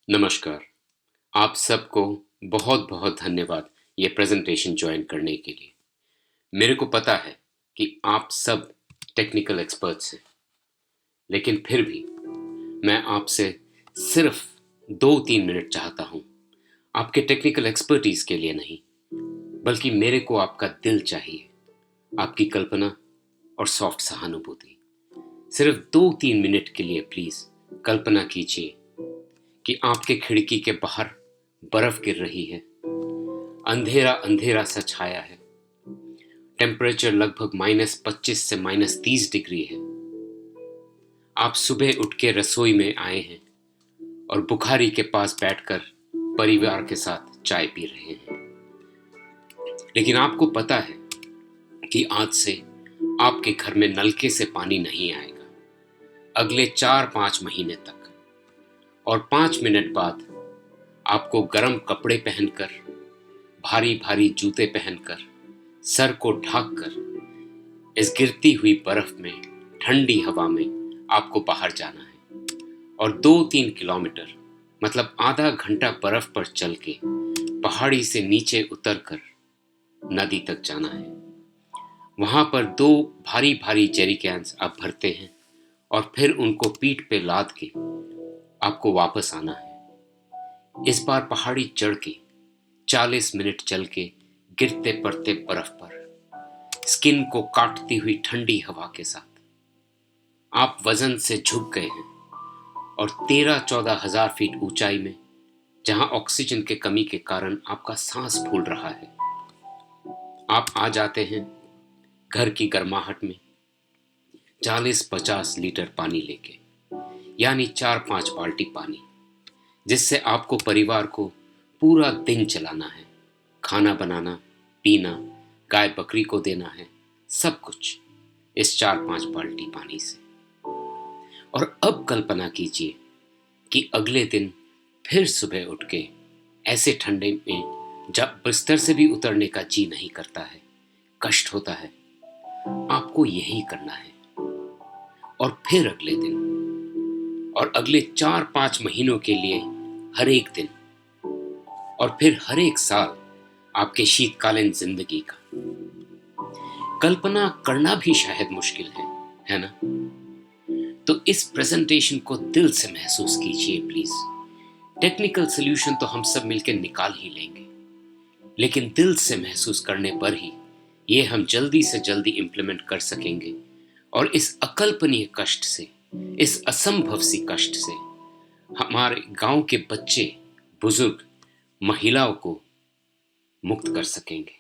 नमस्कार। आप सबको बहुत बहुत धन्यवाद ये प्रेजेंटेशन ज्वाइन करने के लिए। मेरे को पता है कि आप सब टेक्निकल एक्सपर्ट्स हैं, लेकिन फिर भी मैं आपसे सिर्फ 2-3 मिनट चाहता हूँ। आपके टेक्निकल एक्सपर्टीज के लिए नहीं, बल्कि मेरे को आपका दिल चाहिए, आपकी कल्पना और सॉफ्ट सहानुभूति। सिर्फ 2-3 मिनट के लिए प्लीज कल्पना कीजिए कि आपके खिड़की के बाहर बर्फ गिर रही है, अंधेरा अंधेरा सा छाया है, टेम्परेचर लगभग -25 से -30 डिग्री है। आप सुबह उठ के रसोई में आए हैं और बुखारी के पास बैठकर परिवार के साथ चाय पी रहे हैं। लेकिन आपको पता है कि आज से आपके घर में नलके से पानी नहीं आएगा अगले 4-5 महीने तक। और 5 मिनट बाद आपको गर्म कपड़े पहनकर, भारी भारी जूते पहनकर, सर को ढककर इस गिरती हुई बर्फ में, ठंडी हवा में आपको बाहर जाना है और 2-3 किलोमीटर मतलब आधा घंटा बर्फ पर चल के पहाड़ी से नीचे उतरकर नदी तक जाना है। वहां पर 2 भारी भारी जेरिकैंस आप भरते हैं और फिर उनको पीठ पे लाद के आपको वापस आना है। इस बार पहाड़ी चढ़ के 40 मिनट चल के गिरते पड़ते बर्फ पर, स्किन को काटती हुई ठंडी हवा के साथ आप वजन से झुक गए हैं और 13-14 हजार फीट ऊंचाई में, जहां ऑक्सीजन के कमी के कारण आपका सांस फूल रहा है, आप आ जाते हैं घर की गर्माहट में 40-50 लीटर पानी लेके, यानी 4-5 बाल्टी पानी, जिससे आपको परिवार को पूरा दिन चलाना है। खाना बनाना, पीना, गाय बकरी को देना है, सब कुछ इस 4-5 बाल्टी पानी से। और अब कल्पना कीजिए कि अगले दिन फिर सुबह उठ के ऐसे ठंडे में, जब बिस्तर से भी उतरने का जी नहीं करता है, कष्ट होता है, आपको यही करना है। और फिर अगले दिन और अगले 4-5 महीनों के लिए हर एक दिन और फिर हर एक साल आपके शीतकालीन जिंदगी का। कल्पना करना भी शायद मुश्किल है ना? तो इस प्रेजेंटेशन को दिल से महसूस कीजिए प्लीज। टेक्निकल सॉल्यूशन तो हम सब मिलकर निकाल ही लेंगे, लेकिन दिल से महसूस करने पर ही ये हम जल्दी से जल्दी इंप्लीमेंट कर सकेंगे और इस अकल्पनीय कष्ट से, इस असंभव सी कष्ट से हमारे गांव के बच्चे, बुजुर्ग, महिलाओं को मुक्त कर सकेंगे।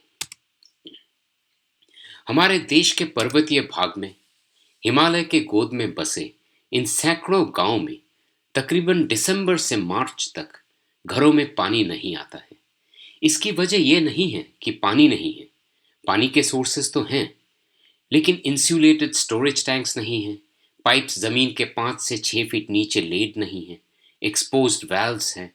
हमारे देश के पर्वतीय भाग में, हिमालय के गोद में बसे इन सैकड़ों गांवों में तकरीबन दिसंबर से मार्च तक घरों में पानी नहीं आता है। इसकी वजह यह नहीं है कि पानी नहीं है, पानी के सोर्सेस तो हैं, लेकिन इंसुलेटेड स्टोरेज टैंक्स नहीं हैं, पाइप्स जमीन के 5 से 6 फीट नीचे लेड नहीं है, एक्सपोज्ड वाल्व्स हैं,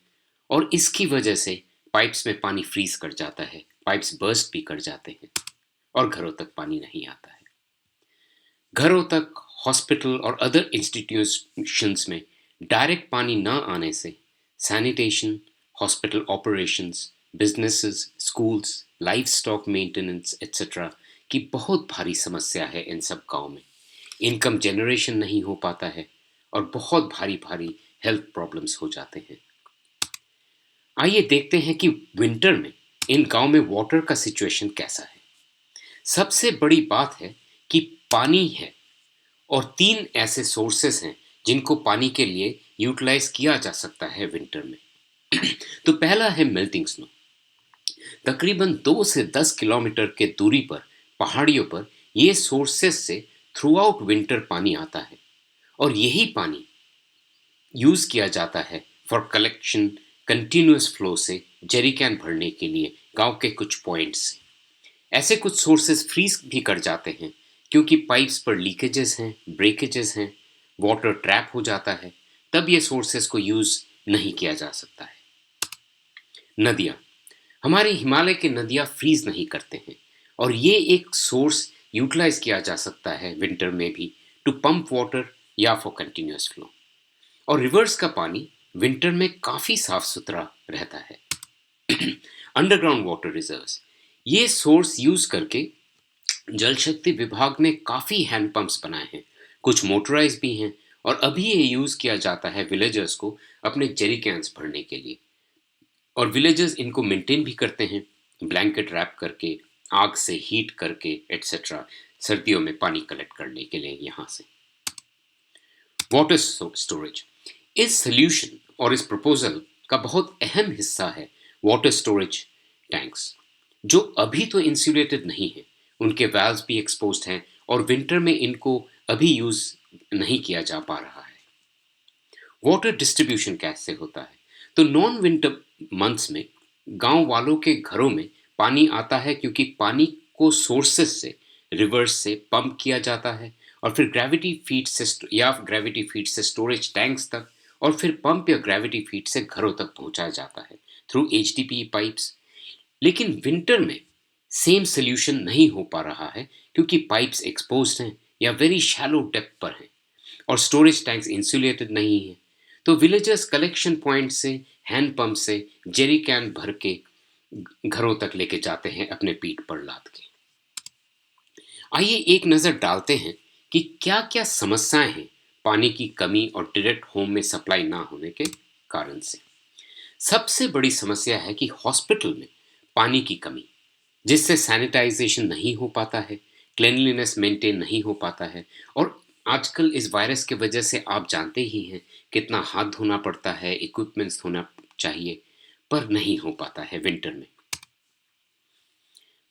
और इसकी वजह से पाइप्स में पानी फ्रीज कर जाता है, पाइप्स बर्स्ट भी कर जाते हैं और घरों तक पानी नहीं आता है। घरों तक, हॉस्पिटल और अदर इंस्टीट्यूशंस में डायरेक्ट पानी न आने से sanitation, hospital operations, businesses, schools, life stock maintenance etcetera की बहुत भारी समस्या है इन सब गाँव में। इनकम जनरेशन नहीं हो पाता है और बहुत भारी भारी हेल्थ प्रॉब्लम्स हो जाते हैं। आइए देखते हैं कि विंटर में इन गांव में वाटर का सिचुएशन कैसा है। सबसे बड़ी बात है कि पानी है और 3 ऐसे सोर्सेस हैं जिनको पानी के लिए यूटिलाइज किया जा सकता है विंटर में। तो पहला है मेल्टिंग स्नो। तकरीबन 2 से 10 किलोमीटर के दूरी पर पहाड़ियों पर ये सोर्सेस से थ्रू आउट विंटर पानी आता है और यही पानी यूज किया जाता है फॉर कलेक्शन कंटिन्यूस फ्लो से जेरिकैन भरने के लिए गांव के कुछ पॉइंट्स से। ऐसे कुछ सोर्सेस फ्रीज भी कर जाते हैं क्योंकि पाइप्स पर लीकेजेस हैं, ब्रेकेजेस हैं, वाटर ट्रैप हो जाता है, तब ये सोर्सेस को यूज नहीं किया जा सकता है। नदियाँ, हमारे हिमालय के नदियाँ फ्रीज नहीं करते हैं और ये एक सोर्स यूटिलाइज किया जा सकता है विंटर में भी टू पंप वाटर या फॉर कंटिन्यूस फ्लो। और रिवर्स का पानी विंटर में काफ़ी साफ सुथरा रहता है। अंडरग्राउंड वाटर रिजर्व्स, ये सोर्स यूज़ करके जल शक्ति विभाग ने काफ़ी हैंडपंप्स बनाए हैं, कुछ मोटराइज भी हैं, और अभी ये यूज़ किया जाता है विलेजर्स को अपने जेरी कैंस भरने के लिए। और विलेजर्स इनको मेंटेन भी करते हैं, ब्लैंकेट रैप करके, आग से हीट करके एट्सेट्रा, सर्दियों में पानी कलेक्ट करने के लिए यहाँ से। वाटर स्टोरेज, इस सोल्यूशन और इस प्रपोजल का बहुत अहम हिस्सा है वाटर स्टोरेज टैंक्स, जो अभी तो इंसुलेटेड नहीं है, उनके वाल्व्स भी एक्सपोज्ड हैं और विंटर में इनको अभी यूज़ नहीं किया जा पा रहा है। वाटर डिस्ट्रीब्यूशन कैसे होता है? तो नॉन विंटर मंथ्स में गांव वालों के घरों में पानी आता है, क्योंकि पानी को सोर्सेस से, रिवर्स से पंप किया जाता है और फिर ग्रेविटी फीड से स्टोरेज टैंक्स तक, और फिर पंप या ग्रेविटी फीड से घरों तक पहुंचाया जाता है थ्रू एचडीपी पाइप्स। लेकिन विंटर में सेम सोल्यूशन नहीं हो पा रहा है, क्योंकि पाइप्स एक्सपोज्ड हैं या वेरी शैलो डेप्थ पर हैं और स्टोरेज टैंक्स इंसुलेटेड नहीं है। तो विलेजर्स कलेक्शन पॉइंट से, हैंड पंप से जेरी कैन भर के घरों तक लेके जाते हैं अपने पीठ पर लाद के। आइए एक नज़र डालते हैं कि क्या क्या समस्याएं हैं पानी की कमी और डायरेक्ट होम में सप्लाई ना होने के कारण से। सबसे बड़ी समस्या है कि हॉस्पिटल में पानी की कमी, जिससे सैनिटाइजेशन नहीं हो पाता है, क्लेanलीनेस मेंटेन नहीं हो पाता है, और आजकल इस वायरस की वजह से आप जानते ही हैं कितना हाथ धोना पड़ता है, इक्विपमेंट्स धोना चाहिए, पर नहीं हो पाता है विंटर में।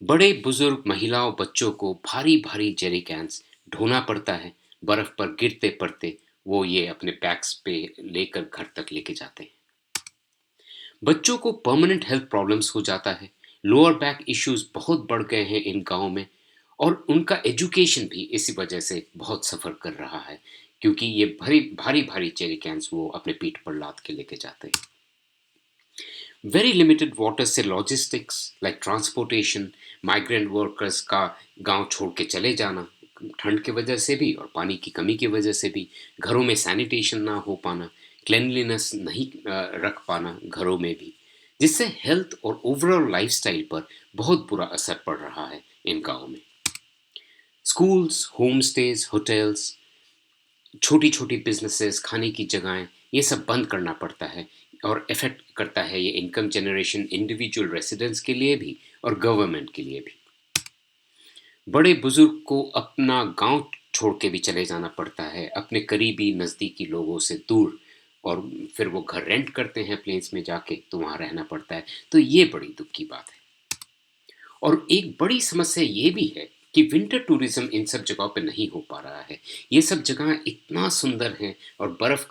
बड़े बुजुर्ग, महिलाओं, बच्चों को भारी भारी जेरी कैंस ढोना पड़ता है, बर्फ पर गिरते पड़ते वो ये अपने बैग्स पे लेकर घर तक लेके जाते हैं। बच्चों को परमानेंट हेल्थ प्रॉब्लम्स हो जाता है, लोअर बैक इश्यूज बहुत बढ़ गए हैं इन गांवों में, और उनका एजुकेशन भी इसी वजह से बहुत सफ़र कर रहा है, क्योंकि ये भारी भारी भारी जेरी कैंस वो अपने पीठ पर लाद के लेके जाते हैं। वेरी लिमिटेड वाटर से logistics like transportation, migrant workers का गांव छोड़ के चले जाना, ठंड की वजह से भी और पानी की कमी की वजह से भी, घरों में सैनिटेशन ना हो पाना, क्लेanलीनेस नहीं रख पाना घरों में भी, जिससे हेल्थ और ओवरऑल लाइफस्टाइल पर बहुत बुरा असर पड़ रहा है इन गाँव में। स्कूल्स, होम स्टेज, होटल्स, छोटी छोटी बिजनेसेस, खाने की जगहें, ये सब बंद करना पड़ता है, और इफ़ेक्ट करता है ये इनकम जनरेशन इंडिविजुअल रेसिडेंट्स के लिए भी और गवर्नमेंट के लिए भी। बड़े बुजुर्ग को अपना गांव छोड़ के भी चले जाना पड़ता है, अपने करीबी नज़दीकी लोगों से दूर, और फिर वो घर रेंट करते हैं प्लेन्स में जाके, तो वहाँ रहना पड़ता है। तो ये बड़ी दुख की बात है। और एक बड़ी समस्या ये भी है कि विंटर टूरिज्म इन सब जगहों पे नहीं हो पा रहा है। ये सब जगह इतना सुंदर हैं, और बर्फ़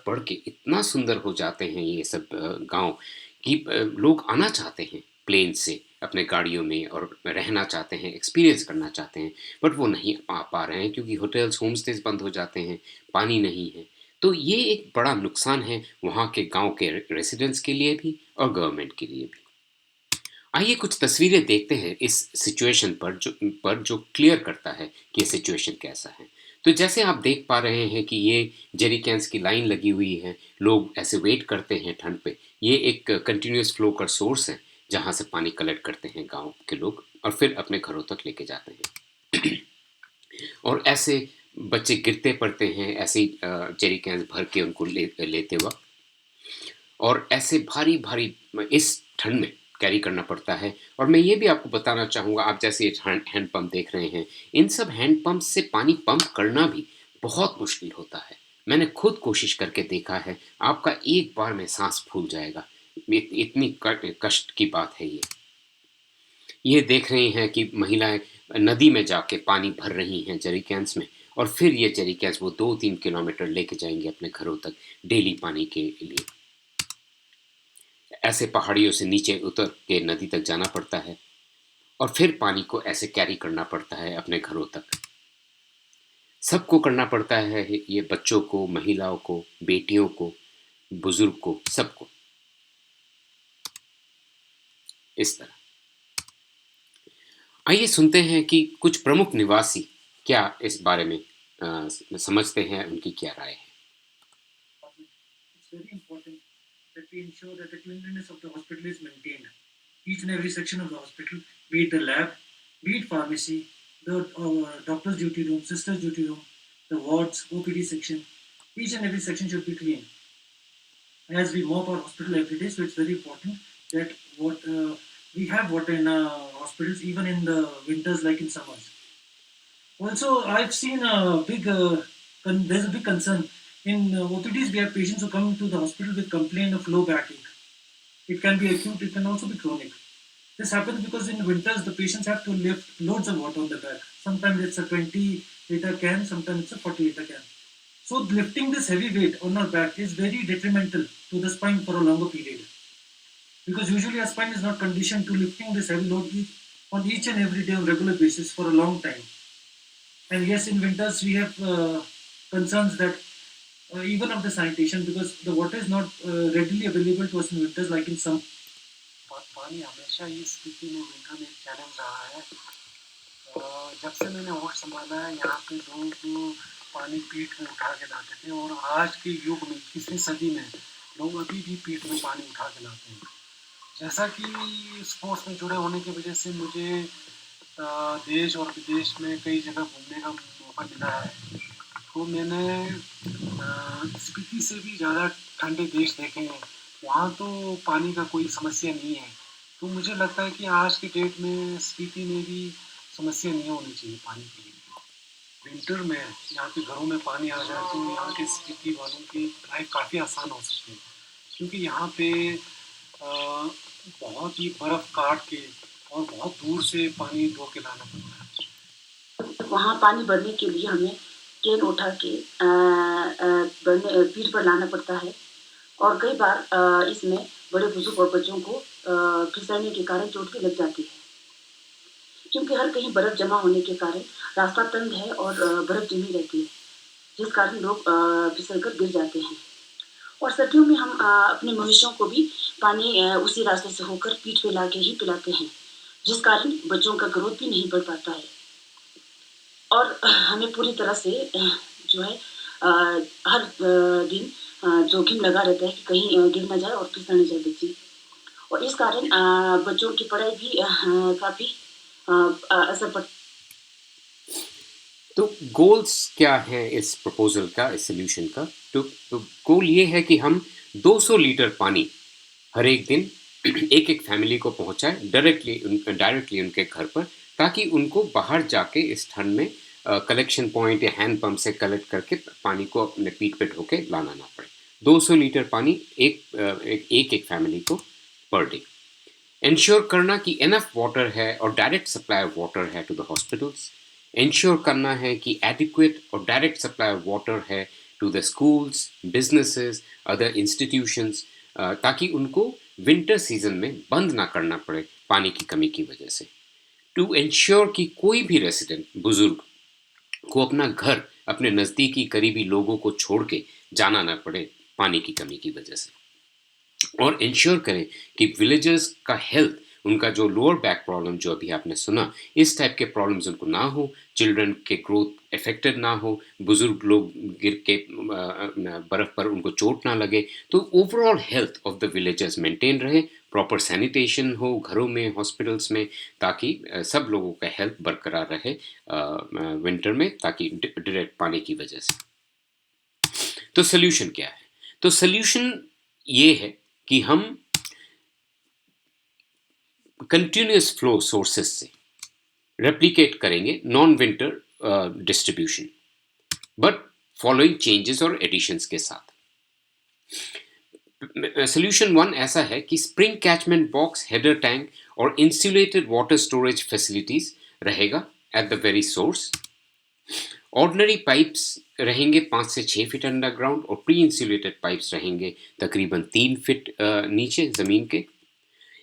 पड़ के इतना सुंदर हो जाते हैं ये सब गाँव, कि लोग आना चाहते हैं प्लेन से अपने गाड़ियों में और रहना चाहते हैं, एक्सपीरियंस करना चाहते हैं, बट वो नहीं आ पा रहे हैं, क्योंकि होटल्स, होम स्टेज बंद हो जाते हैं, पानी नहीं है। तो ये एक बड़ा नुकसान है वहाँ के गाँव के रेसिडेंट्स के लिए भी और गवर्नमेंट के लिए भी। आइए कुछ तस्वीरें देखते हैं इस सिचुएशन पर जो क्लियर करता है कि ये सिचुएशन कैसा है। तो जैसे आप देख पा रहे हैं कि ये जेरी कैंस की लाइन लगी हुई है, लोग ऐसे वेट करते हैं ठंड पे। ये एक कंटिन्यूअस फ्लो का सोर्स है, जहाँ से पानी कलेक्ट करते हैं गांव के लोग और फिर अपने घरों तक लेके जाते हैं। और ऐसे बच्चे गिरते पड़ते हैं ऐसे ही जेरी कैंस भर के उनको लेते वक्त, और ऐसे भारी भारी इस ठंड में कैरी करना पड़ता है। और मैं ये भी आपको बताना चाहूँगा, आप जैसे ये हैंड पंप देख रहे हैं, इन सब हैंड पंप से पानी पंप करना भी बहुत मुश्किल होता है। मैंने खुद कोशिश करके देखा है, आपका एक बार में सांस फूल जाएगा, इतनी कष्ट की बात है ये। ये देख रही हैं कि महिलाएं नदी में जाके पानी भर रही हैं जेरी कैंस में, और फिर ये जेरी कैंस वो 2-3 किलोमीटर लेके जाएंगे अपने घरों तक डेली पानी के लिए। ऐसे पहाड़ियों से नीचे उतर के नदी तक जाना पड़ता है, और फिर पानी को ऐसे कैरी करना पड़ता है अपने घरों तक। सबको करना पड़ता है ये, बच्चों को, महिलाओं को, बेटियों को, बुजुर्ग को, सबको इस तरह। आइए सुनते हैं कि कुछ प्रमुख निवासी क्या इस बारे में समझते हैं, उनकी क्या राय है। it's very important that we ensure that the cleanliness of the hospital is maintained. Each and every section of the hospital, be it the lab, be it pharmacy, the doctor's duty room, sister's duty room, the wards, OPD section, each and every section should be clean. As we mop our hospital every day, so it's very important that what we have water in hospitals, even in the winters like in summers. Also, I've seen a big, there's a big concern. In OPDs, we have patients who come to the hospital with complaint of low backache. It can be acute, it can also be chronic. This happens because in winters, the patients have to lift loads of water on the back. Sometimes it's a 20-liter can, sometimes it's a 40-liter can. So lifting this heavy weight on our back is very detrimental to the spine for a longer period. Because usually our spine is not conditioned to lifting this heavy load on each and every day on regular basis for a long time. And yes, in winters we have concerns that even of the sanitation, because the water is not readily available to us in winters like in some. पानी हमेशा ही स्थिति में winter में एक challenge रहा है। जब से मैंने होश संभाला है, यहाँ पे लोग पानी पीठ में उठा के लाते थे, और आज के युग में 21वीं सदी में लोग अभी भी पीठ में पानी उठा के लाते हैं। जैसा कि स्पोर्ट्स में जुड़े होने की वजह से मुझे देश और विदेश में कई जगह घूमने का मौका मिला है, तो मैंने स्पीति से भी ज़्यादा ठंडे देश देखे हैं। वहाँ तो पानी का कोई समस्या नहीं है। तो मुझे लगता है कि आज की डेट में स्पीति में भी समस्या नहीं होनी चाहिए पानी के लिए। विंटर में यहाँ के घरों में पानी आ जाए तो यहाँ के स्पीति वालों की लाइफ काफ़ी आसान हो सकती है, क्योंकि यहाँ पे बहुत ही बर्फ़ काट के और बहुत दूर से पानी ढो के लाना पड़ता है। वहाँ पानी भरने के लिए हमें कैन उठा के पीठ पर लाना पड़ता है, और कई बार इसमें बड़े बुजुर्ग और बच्चों को फिसलने के कारण चोट भी लग जाती है, क्योंकि हर कहीं बर्फ जमा होने के कारण रास्ता तंग है और बर्फ जमी रहती है, जिस कारण लोग फिसल कर गिर जाते हैं। और सर्दियों में हम अपने मवेशियों को भी पानी उसी रास्ते से होकर पीठ पे लाके ही पिलाते हैं, जिस कारण बच्चों का ग्रोथ भी नहीं बढ़ पाता है। और हमें पूरी तरह से जो है हर दिन जोखिम लगा रहता है कि कहीं गिर ना जाए और फिसल ना जाए बच्ची, और इस कारण बच्चों की पढ़ाई भी काफ़ी असर पड़। तो गोल्स क्या है इस प्रपोजल का, इस सोल्यूशन का? तो गोल ये है कि हम 200 लीटर पानी हर एक दिन एक एक फैमिली को पहुंचाए डायरेक्टली उनके घर पर, ताकि उनको बाहर जाके इस ठंड में कलेक्शन पॉइंट या हैंड पंप से कलेक्ट करके पानी को अपने पीठ पे ढोके लाना ना पड़े। 200 लीटर पानी एक फैमिली को पर डे। इंश्योर करना कि इनफ वाटर है और डायरेक्ट सप्लाई ऑफ वाटर है टू द हॉस्पिटल्स। इंश्योर करना है कि एडिक्वेट और डायरेक्ट सप्लाई ऑफ वाटर है to the schools, businesses, other institutions, ताकि उनको विंटर सीजन में बंद ना करना पड़े पानी की कमी की वजह से। टू इंश्योर कि कोई भी रेसिडेंट बुजुर्ग को अपना घर अपने नज़दीकी करीबी लोगों को छोड़ के जाना ना पड़े पानी की कमी की वजह से। और इंश्योर करें कि विलेजर्स का हेल्थ, उनका जो लोअर बैक प्रॉब्लम जो अभी आपने सुना, इस टाइप के प्रॉब्लम्स उनको ना हो, चिल्ड्रन के ग्रोथ अफेक्टेड ना हो, बुजुर्ग लोग गिर के बर्फ़ पर उनको चोट ना लगे, तो overall health of the villagers maintain रहे, प्रॉपर सैनिटेशन हो घरों में, हॉस्पिटल्स में, ताकि सब लोगों का हेल्थ बरकरार रहे विंटर में, ताकि डायरेक्ट पानी की वजह से। तो सोल्यूशन क्या है? तो सोल्यूशन ये है कि हम कंटिन्यूस फ्लो सोर्सेस से रेप्लिकेट करेंगे non winter distribution, but following changes और एडिशंस के साथ। सोल्यूशन 1 ऐसा है कि spring catchment box, header tank और इंसुलेटेड वाटर स्टोरेज फैसिलिटीज रहेगा at the very source. Ordinary pipes रहेंगे 5 से 6 फीट अंडरग्राउंड, और प्री इंसुलेटेड पाइप्स रहेंगे तकरीबन 3 फीट नीचे ज़मीन के।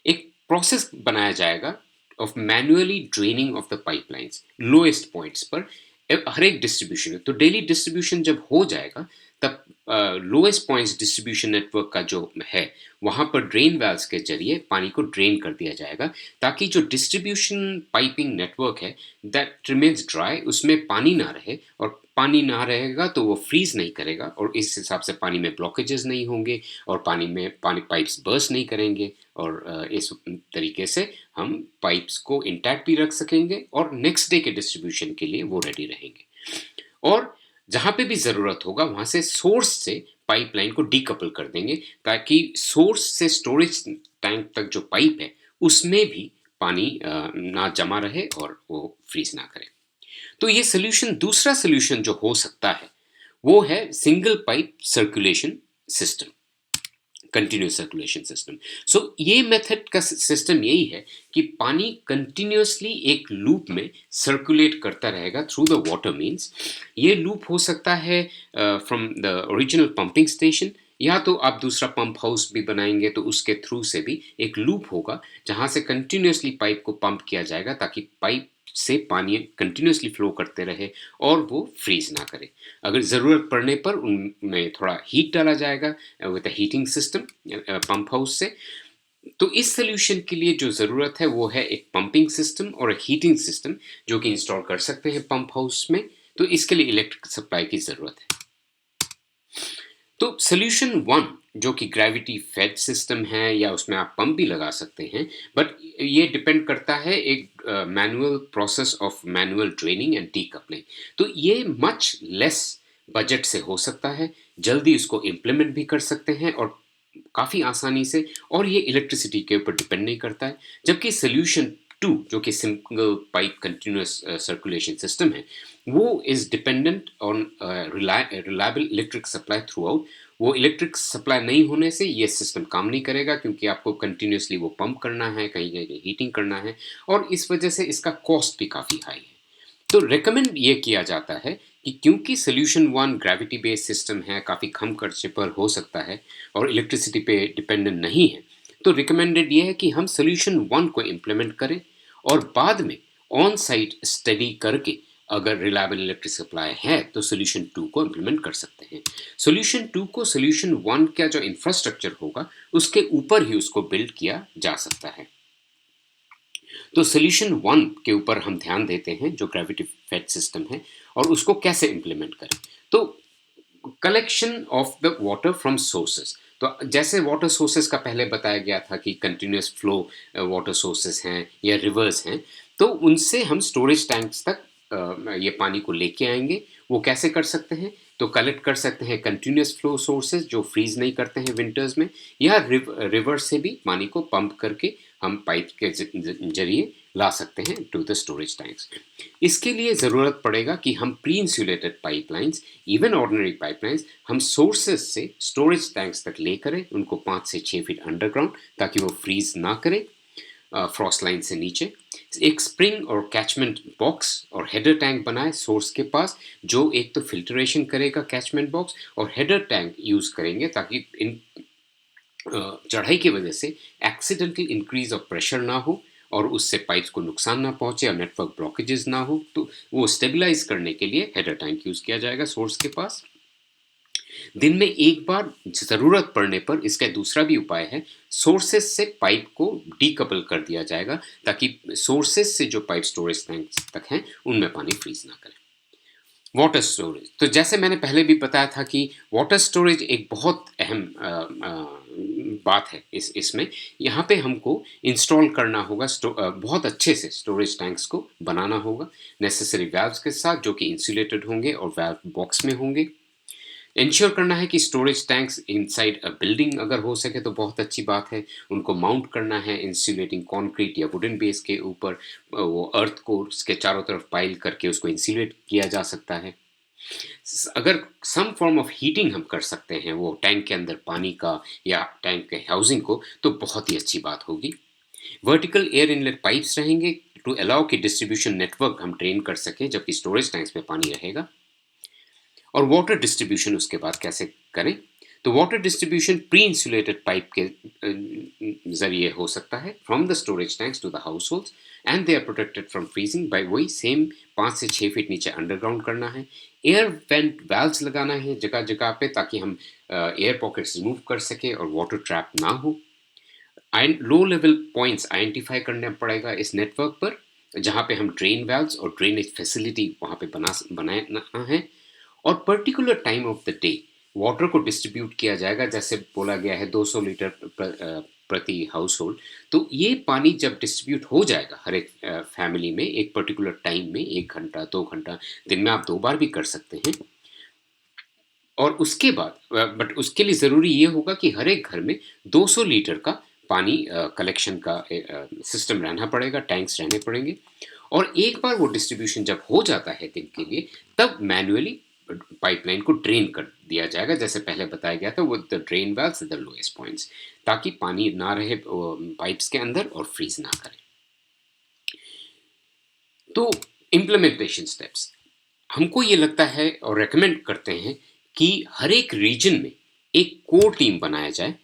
एक प्रोसेस बनाया जाएगा of manually draining of the pipelines lowest points पर हर एक डिस्ट्रीब्यूशन है। तो डेली डिस्ट्रीब्यूशन जब हो जाएगा, तब लोएस्ट पॉइंट्स डिस्ट्रीब्यूशन नेटवर्क का जो है वहाँ पर ड्रेन वाल्व्स के जरिए पानी को ड्रेन कर दिया जाएगा, ताकि जो डिस्ट्रीब्यूशन पाइपिंग नेटवर्क है दैट रिमेन्स ड्राई, उसमें पानी ना रहे और पानी ना रहेगा तो वो फ्रीज नहीं करेगा और इस हिसाब से पानी में ब्लॉकेजेस नहीं होंगे और पानी पाइप्स बर्स्ट नहीं करेंगे और इस तरीके से हम पाइप्स को इंटैक्ट भी रख सकेंगे और नेक्स्ट डे के डिस्ट्रीब्यूशन के लिए वो रेडी रहेंगे। और जहाँ पे भी ज़रूरत होगा वहाँ से सोर्स से पाइपलाइन को डीकपल कर देंगे ताकि सोर्स से स्टोरेज टैंक तक जो पाइप है उसमें भी पानी ना जमा रहे और वो फ्रीज ना करे। तो ये सोल्यूशन, दूसरा सोल्यूशन जो हो सकता है वो है single pipe circulation system, continuous circulation system. So ये मेथड का सिस्टम यही है कि पानी कंटिन्यूसली एक लूप में सर्कुलेट करता रहेगा थ्रू द वाटर मीन्स। ये लूप हो सकता है from the original pumping station, या तो आप दूसरा पंप हाउस भी बनाएंगे तो उसके थ्रू से भी एक लूप होगा जहां से कंटिन्यूसली पाइप को पंप किया जाएगा ताकि पाइप से पानी कंटिन्यूसली फ्लो करते रहे और वो फ्रीज ना करे। अगर ज़रूरत पड़ने पर उनमें थोड़ा हीट डाला जाएगा with a heating system pump house से। तो इस सोल्यूशन के लिए जो ज़रूरत है वो है एक पंपिंग सिस्टम और एक हीटिंग सिस्टम जो कि इंस्टॉल कर सकते हैं पंप हाउस में। तो इसके लिए इलेक्ट्रिक सप्लाई की ज़रूरत है। तो सोल्यूशन वन जो कि ग्रेविटी फेड सिस्टम है या उसमें आप पंप भी लगा सकते हैं, बट ये डिपेंड करता है एक manual process of manual draining and decoupling. तो ये मच लेस बजट से हो सकता है, जल्दी इसको इम्प्लीमेंट भी कर सकते हैं और काफ़ी आसानी से, और ये इलेक्ट्रिसिटी के ऊपर डिपेंड नहीं करता है। जबकि सोल्यूशन टू जो कि single pipe continuous circulation system है वो is dependent on reliable electric supply through out. वो इलेक्ट्रिक सप्लाई नहीं होने से ये सिस्टम काम नहीं करेगा क्योंकि आपको कंटिन्यूसली वो पंप करना है, कहीं कहीं हीटिंग करना है और इस वजह से इसका कॉस्ट भी काफ़ी हाई है। तो रिकमेंड ये किया जाता है कि क्योंकि solution one gravity based system है, काफ़ी कम खर्चे पर हो सकता है और इलेक्ट्रिसिटी पे डिपेंडेंट नहीं है, तो रिकमेंडेड ये है कि हम सोल्यूशन वन को इम्प्लीमेंट करें और बाद में ऑन साइट स्टडी करके अगर रिलायबल इलेक्ट्रिक सप्लाई है तो सोल्यूशन टू को इम्प्लीमेंट कर सकते हैं। सोल्यूशन टू को सोल्यूशन वन का जो इंफ्रास्ट्रक्चर होगा उसके ऊपर ही उसको बिल्ड किया जा सकता है। तो सोल्यूशन वन के ऊपर हम ध्यान देते हैं जो ग्रेविटी फेड सिस्टम है और उसको कैसे इम्प्लीमेंट करें। तो collection of the water from sources, तो जैसे वाटर सोर्सेस का पहले बताया गया था कि कंटिन्यूस फ्लो वाटर सोर्सेस हैं या रिवर्स हैं, तो उनसे हम स्टोरेज टैंक्स तक ये पानी को लेके आएंगे। वो कैसे कर सकते हैं? तो कलेक्ट कर सकते हैं कंटिन्यूस फ्लो सोर्सेज जो फ्रीज नहीं करते हैं विंटर्स में, या रिवर से भी पानी को पंप करके हम पाइप के जरिए ला सकते हैं टू द स्टोरेज टैंक्स। इसके लिए ज़रूरत पड़ेगा कि हम pre insulated pipelines, even ordinary pipelines, हम सोर्सेज से स्टोरेज टैंक्स तक ले करें, उनको 5 से 6 फीट अंडरग्राउंड ताकि वो फ्रीज ना करे फ्रॉस्ट लाइन से नीचे। एक स्प्रिंग और कैचमेंट बॉक्स और हेडर टैंक बनाए सोर्स के पास, जो एक तो फिल्ट्रेशन करेगा कैचमेंट बॉक्स और हेडर टैंक यूज़ करेंगे ताकि इन चढ़ाई की वजह से एक्सीडेंटल इंक्रीज ऑफ प्रेशर ना हो और उससे पाइप्स को नुकसान ना पहुंचे और नेटवर्क ब्लॉकेजेस ना हो। तो वो स्टेबलाइज करने के लिए हेडर टैंक यूज़ किया जाएगा सोर्स के पास। दिन में एक बार ज़रूरत पड़ने पर इसका दूसरा भी उपाय है, सोर्सेस से पाइप को डीकपल कर दिया जाएगा ताकि सोर्सेस से जो पाइप स्टोरेज टैंक तक हैं उनमें पानी फ्रीज ना करे। वाटर स्टोरेज, तो जैसे मैंने पहले भी बताया था कि वाटर स्टोरेज एक बहुत अहम बात है इसमें। यहाँ पे हमको इंस्टॉल करना होगा, बहुत अच्छे से स्टोरेज टैंक्स को बनाना होगा नेसेसरी वैल्व्स के साथ जो कि इंसुलेटेड होंगे और वैल्व बॉक्स में होंगे। इंश्योर करना है कि storage tanks inside a building अगर हो सके तो बहुत अच्छी बात है। उनको माउंट करना है इंसुलेटिंग कंक्रीट या वुडन बेस के ऊपर, वो अर्थ को उसके चारों तरफ पाइल करके उसको इंसुलेट किया जा सकता है। अगर सम फॉर्म ऑफ हीटिंग हम कर सकते हैं वो टैंक के अंदर पानी का या टैंक के हाउसिंग को, तो बहुत ही अच्छी बात होगी। वर्टिकल एयर इनलेट पाइप्स रहेंगे टू अलाउ कि डिस्ट्रीब्यूशन नेटवर्क हम ड्रेन कर सकें जबकि स्टोरेज टैंक्स में पानी रहेगा। और वाटर डिस्ट्रीब्यूशन उसके बाद कैसे करें? तो water distribution pre insulated pipe के जरिए हो सकता है from the storage tanks to the households and they are protected from freezing by वही सेम 5 से 6 फीट नीचे अंडरग्राउंड करना है। एयर वेंट वाल्व्स लगाना है जगह जगह पे ताकि हम एयर पॉकेट्स रिमूव कर सके और वाटर ट्रैप ना हो। लो लेवल पॉइंट्स आइडेंटिफाई करना पड़ेगा इस नेटवर्क पर जहाँ पे हम ड्रेन वाल्व्स और ड्रेनेज फैसिलिटी वहाँ पे बनाना है। और particular time of the day water को डिस्ट्रीब्यूट किया जाएगा, जैसे बोला गया है 200 लीटर प्रति हाउस होल्ड। तो ये पानी जब डिस्ट्रीब्यूट हो जाएगा हर एक फैमिली में एक पर्टिकुलर टाइम में, 1 घंटा 2 घंटा, दिन में आप 2 बार भी कर सकते हैं। और उसके बाद बट उसके लिए ज़रूरी ये होगा कि हर एक घर में 200 लीटर का पानी कलेक्शन का सिस्टम रहना पड़ेगा, टैंक्स रहने पड़ेंगे। और एक बार वो डिस्ट्रीब्यूशन जब हो जाता है दिन के लिए, तब मैन्युअली पाइपलाइन को ड्रेन कर दिया जाएगा, जैसे पहले बताया गया था, वो the drain wells the lowest points, ताकि पानी ना रहे पाइप्स के अंदर और फ्रीज ना करे। तो इम्प्लीमेंटेशन स्टेप्स हमको ये लगता है और रेकमेंड करते हैं कि हर एक रीजन में एक कोर टीम बनाया जाए,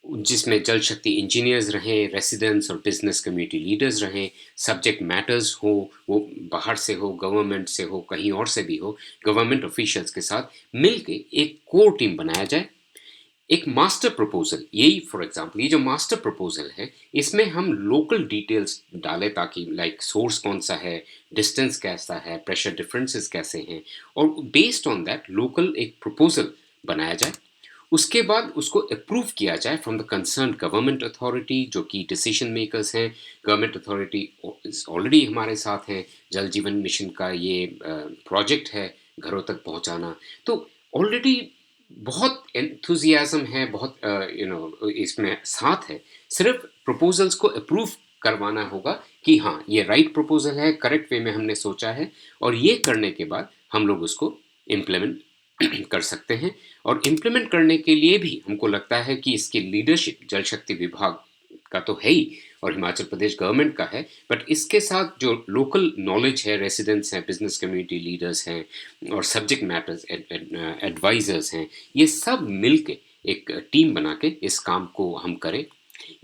जिसमें जल शक्ति इंजीनियर्स रहें, रेसिडेंट्स और बिजनेस कम्युनिटी लीडर्स रहें, सब्जेक्ट मैटर्स हो, वो बाहर से हो, गवर्नमेंट से हो, कहीं और से भी हो, गवर्नमेंट ऑफिशियल्स के साथ मिलके एक कोर टीम बनाया जाए। एक मास्टर प्रपोजल, यही फॉर एग्जांपल ये जो मास्टर प्रपोजल है, इसमें हम लोकल डिटेल्स डालें, ताकि लाइक सोर्स कौन सा है, डिस्टेंस कैसा है, प्रेशर डिफरेंसेस कैसे हैं, और बेस्ड ऑन दैट लोकल एक प्रपोजल बनाया जाए। उसके बाद उसको अप्रूव किया जाए from the concern government authority, जो कि डिसीजन मेकर्स हैं। गवर्नमेंट अथॉरिटी ऑलरेडी हमारे साथ हैं, जल जीवन मिशन का ये प्रोजेक्ट है घरों तक पहुंचाना। तो ऑलरेडी बहुत एंथुजियाज्म है, बहुत इसमें साथ है। सिर्फ प्रपोजल्स को अप्रूव करवाना होगा कि हाँ ये राइट प्रपोजल है, करेक्ट वे में हमने सोचा है, और ये करने के बाद हम लोग उसको इम्प्लीमेंट कर सकते हैं। और इम्प्लीमेंट करने के लिए भी हमको लगता है कि इसकी लीडरशिप जल शक्ति विभाग का तो है ही, और हिमाचल प्रदेश गवर्नमेंट का है, बट इसके साथ जो लोकल नॉलेज है, रेसिडेंट्स हैं, बिजनेस कम्युनिटी लीडर्स हैं, और सब्जेक्ट मैटर्स एडवाइजर्स हैं, ये सब मिलके एक टीम बना के इस काम को हम करें।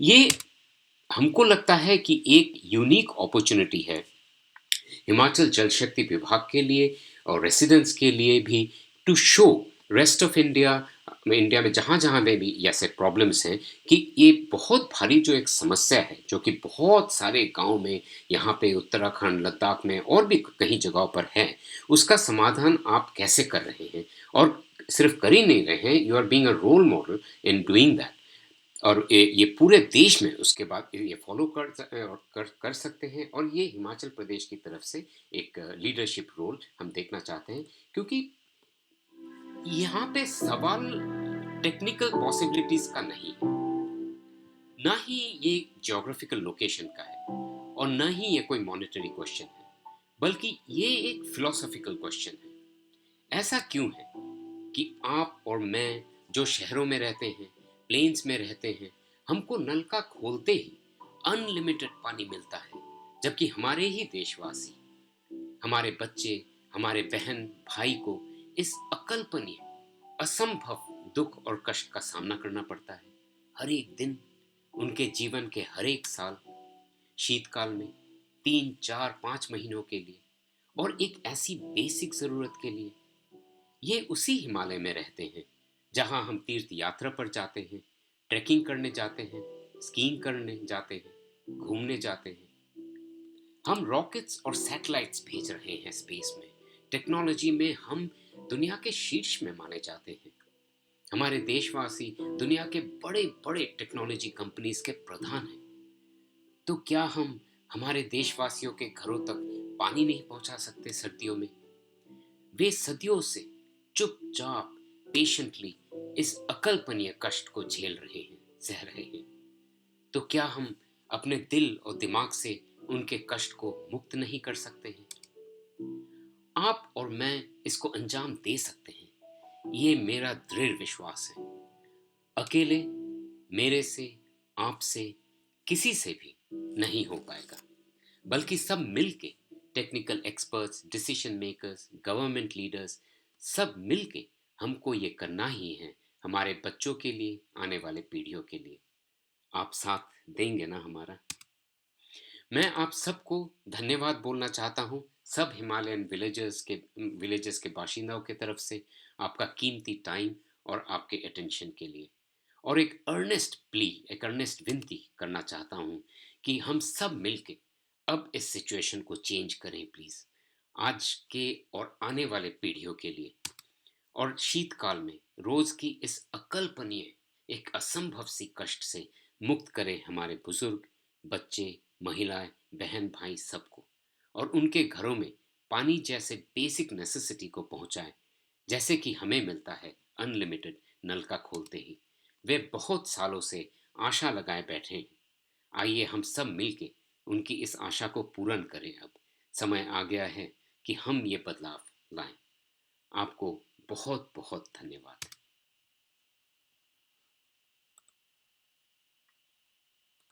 ये हमको लगता है कि एक यूनिक अपॉर्चुनिटी है हिमाचल जल शक्ति विभाग के लिए और रेसिडेंट्स के लिए भी, to show rest of India में जहाँ जहाँ में भी ऐसे प्रॉब्लम्स हैं, कि ये बहुत भारी जो एक समस्या है, जो कि बहुत सारे गांव में, यहाँ पे उत्तराखंड लद्दाख में और भी कई जगहों पर है, उसका समाधान आप कैसे कर रहे हैं। और सिर्फ कर ही नहीं रहे हैं, you are being a role model in doing that. और ये पूरे देश में उसके बाद ये फॉलो कर सकते हैं। और ये हिमाचल प्रदेश की तरफ से एक लीडरशिप रोल हम देखना चाहते हैं, क्योंकि यहाँ पे सवाल टेक्निकल पॉसिबिलिटीज का नहीं है, ना ही ये ज्योग्राफिकल लोकेशन का है, और ना ही ये कोई मॉनेटरी क्वेश्चन है, बल्कि ये एक फिलोसॉफिकल क्वेश्चन है। ऐसा क्यों है कि आप और मैं जो शहरों में रहते हैं, प्लेन्स में रहते हैं, हमको नल का खोलते ही अनलिमिटेड पानी मिलता है, जबकि हमारे ही देशवासी, हमारे बच्चे, हमारे बहन भाई को इस अकल्पनीय, असंभव दुख और कष्ट का सामना करना पड़ता है हर एक दिन, उनके जीवन के हर एक साल, शीतकाल में 3 4 5 महीनों के लिए, और एक ऐसी बेसिक जरूरत के लिए। ये उसी हिमालय में रहते हैं जहां हम तीर्थ यात्रा पर जाते हैं, ट्रैकिंग करने जाते हैं, स्कीइंग करने जाते हैं, घूमने जाते हैं। हम रॉकेट्स और सैटेलाइट्स भेज रहे हैं स्पेस में, टेक्नोलॉजी में हम दुनिया के शीर्ष में माने जाते हैं। हमारे देशवासी दुनिया के बड़े बड़े टेक्नोलॉजी कंपनीज के प्रधान हैं। तो क्या हम हमारे देशवासियों के घरों तक पानी नहीं पहुंचा सकते सर्दियों में? वे सदियों से चुपचाप पेशेंटली इस अकल्पनीय कष्ट को झेल रहे हैं, सह रहे हैं। तो क्या हम अपने दिल और दिमाग से उनके कष्ट को मुक्त नहीं कर सकते हैं? आप और मैं इसको अंजाम दे सकते हैं, ये मेरा दृढ़ विश्वास है। अकेले मेरे से, आपसे, किसी से भी नहीं हो पाएगा, बल्कि सब मिलके, technical experts, decision makers, government leaders, सब मिलके हमको ये करना ही है, हमारे बच्चों के लिए, आने वाले पीढ़ियों के लिए। आप साथ देंगे ना हमारा? मैं आप सबको धन्यवाद बोलना चाहता हूँ, सब हिमालयन विलेजेस के बाशिंदाओं की तरफ से, आपका कीमती टाइम और आपके अटेंशन के लिए। और एक अर्नेस्ट विनती करना चाहता हूँ कि हम सब मिलके अब इस सिचुएशन को चेंज करें प्लीज़, आज के और आने वाले पीढ़ियों के लिए। और शीतकाल में रोज की इस अकल्पनीय, एक असंभव सी कष्ट से मुक्त करें हमारे बुजुर्ग, बच्चे, महिलाएं, बहन भाई सबको, और उनके घरों में पानी जैसे बेसिक नेसेसिटी को पहुंचाएं, जैसे कि हमें मिलता है अनलिमिटेड नल का खोलते ही। वे बहुत सालों से आशा लगाए बैठे हैं। आइए हम सब मिलके उनकी इस आशा को पूर्ण करें। अब समय आ गया है कि हम ये बदलाव लाएं। आपको बहुत बहुत धन्यवाद।